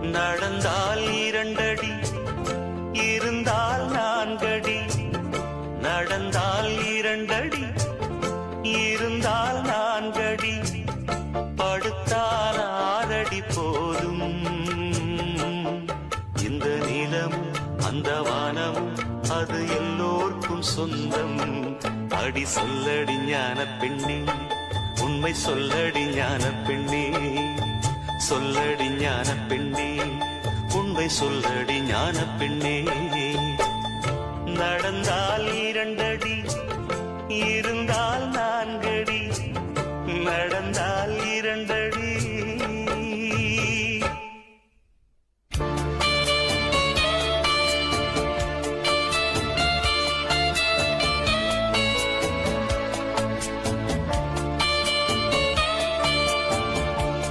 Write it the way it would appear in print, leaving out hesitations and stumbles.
நடந்தால் 2 அடி, இருந்தால் 4 அடி. நடந்தால் 2 அடி, இருந்தால் 4 அடி. படுத்தால் 6 அடி போதும். இந்த நிலமும் அந்த வானமும் அது எல்லோர்க்கும் சொந்தம். அடி சொல்லடி ஞான பெண்ணே, உண்மை சொல்லடி ஞான பெண்ணே. சொல்லடி ஞான பெண்ணே, உண்மை சொல்லடி ஞான பெண்ணே. நடந்தால் 2 அடி, இருந்தால் 4 அடி. நடந்தால் 2 அடி.